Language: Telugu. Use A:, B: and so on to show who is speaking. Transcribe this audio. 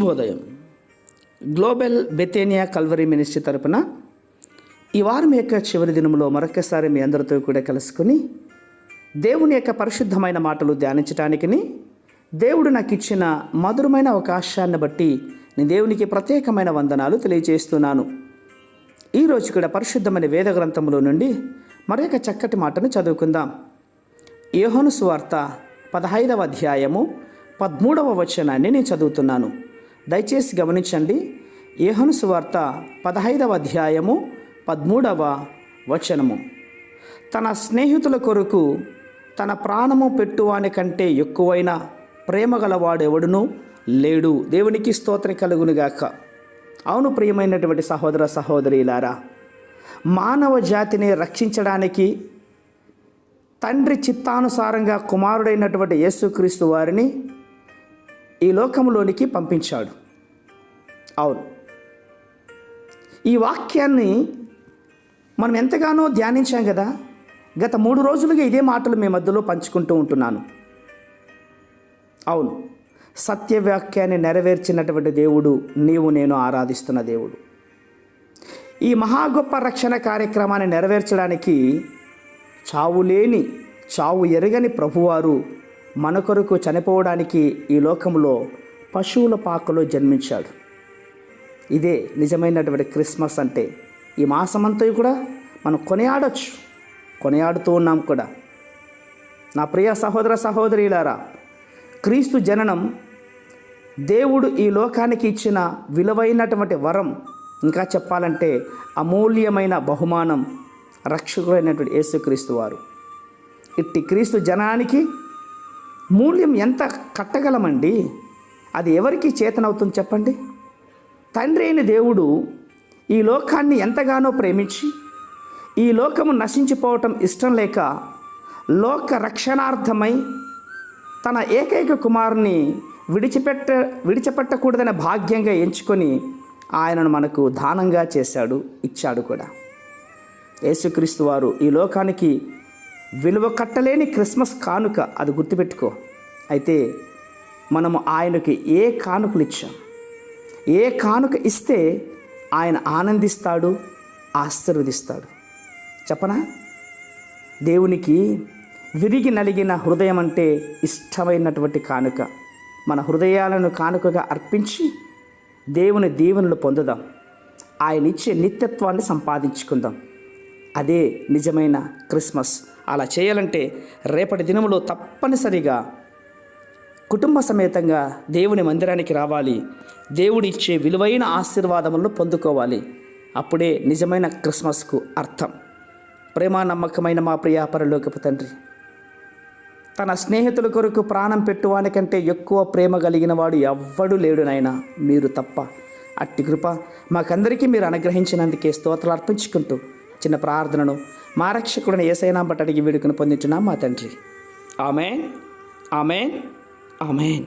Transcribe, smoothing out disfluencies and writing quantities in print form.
A: శుభోదయం. గ్లోబల్ బెతేనియా కల్వరీ మినిస్ట్రీ తరపున ఈ వారం యొక్క చివరి దినంలో మరొకసారి మీ అందరితో కూడా కలుసుకొని దేవుని యొక్క పరిశుద్ధమైన మాటలు ధ్యానించటానికి దేవుడు నాకు ఇచ్చిన మధురమైన అవకాశాన్ని బట్టి నేను దేవునికి ప్రత్యేకమైన వందనాలు తెలియజేస్తున్నాను. ఈరోజు కూడా పరిశుద్ధమైన వేద గ్రంథంలో నుండి మరొక చక్కటి మాటను చదువుకుందాం. యోహాను సువార్త 15వ అధ్యాయము 13వ వచనాన్ని నేను చదువుతున్నాను. దయచేసి గమనించండి. యోహాను సువార్త 15వ అధ్యాయము 13వ వచనము. తన స్నేహితుల కొరకు తన ప్రాణము పెట్టువాని కంటే ఎక్కువైన ప్రేమ గలవాడెవడునూ లేడు. దేవునికి స్తోత్రం కలుగునుగాక. అవును ప్రియమైనటువంటి సహోదర సహోదరీలారా, మానవ జాతిని రక్షించడానికి తండ్రి చిత్తానుసారంగా కుమారుడైనటువంటి యేసుక్రీస్తు వారిని ఈ లోకంలోనికి పంపించాడు. అవును, ఈ వాక్యాన్ని మనం ఎంతగానో ధ్యానించాం కదా. గత 3 రోజులుగా ఇదే మాటలు మీ మధ్యలో పంచుకుంటూ ఉంటున్నాను. అవును, సత్యవాక్యాన్ని నెరవేర్చినటువంటి దేవుడు నీవు నేను ఆరాధిస్తున్న దేవుడు. ఈ మహా గొప్ప రక్షణ కార్యక్రమాన్ని నెరవేర్చడానికి చావు ఎరగని ప్రభువారు మన కొరకు చనిపోవడానికి ఈ లోకంలో పశువుల పాకలో జన్మించాడు. ఇదే నిజమైనటువంటి క్రిస్మస్ అంటే. ఈ మాసమంతా కూడా మనం కొనియాడుతూ ఉన్నాం కూడా. నా ప్రియ సహోదర సహోదరీలారా, క్రీస్తు జననం దేవుడు ఈ లోకానికి ఇచ్చిన విలువైనటువంటి వరం, ఇంకా చెప్పాలంటే అమూల్యమైన బహుమానం రక్షకుడైనటువంటి యేసుక్రీస్తు వారు. ఇట్టి క్రీస్తు జనానికి మూల్యం ఎంత కట్టగలమండి? అది ఎవరికి చేతనవుతుంది చెప్పండి? తండ్రి అయిన దేవుడు ఈ లోకాన్ని ఎంతగానో ప్రేమించి ఈ లోకము నశించిపోవటం ఇష్టం లేక లోక రక్షణార్థమై తన ఏకైక కుమారుని విడిచిపెట్టకూడదనే భాగ్యంగా ఎంచుకొని ఆయనను మనకు దానంగా ఇచ్చాడు కూడా. యేసుక్రీస్తు వారు ఈ లోకానికి విలువ కట్టలేని క్రిస్మస్ కానుక, అది గుర్తుపెట్టుకో. అయితే మనము ఆయనకి ఏ కానుకలు ఇచ్చాం, ఏ కానుక ఇస్తే ఆయన ఆనందిస్తాడు, ఆశీర్వదిస్తాడు చెప్పనా? దేవునికి విరిగి నలిగిన హృదయం అంటే ఇష్టమైనటువంటి కానుక. మన హృదయాలను కానుకగా అర్పించి దేవుని దీవెనలు పొందుదాం. ఆయన ఇచ్చే నిత్యత్వాన్ని సంపాదించుకుందాం. అదే నిజమైన క్రిస్మస్. అలా చేయాలంటే రేపటి దినములో తప్పనిసరిగా కుటుంబ సమేతంగా దేవుని మందిరానికి రావాలి. దేవుడిచ్చే విలువైన ఆశీర్వాదములను పొందుకోవాలి. అప్పుడే నిజమైన క్రిస్మస్కు అర్థం. ప్రేమ నమ్మకమైన మా ప్రియ పరలోకపు తండ్రి, తన స్నేహితుల కొరకు ప్రాణం పెట్టువానికంటే ఎక్కువ ప్రేమ కలిగిన వాడు ఎవ్వడు లేడు నాయనా, మీరు తప్ప. అట్టి కృప మాకందరికీ మీరు అనుగ్రహించినందుకే స్తోత్రాలు అర్పించుకుంటూ చిన్న ప్రార్థనను మా రక్షకుడిని యేసయ్య నామమున అడిగి వేడుకను పొందుచున్నాం మా తండ్రి. ఆమేన్, ఆమేన్, ఆమేన్.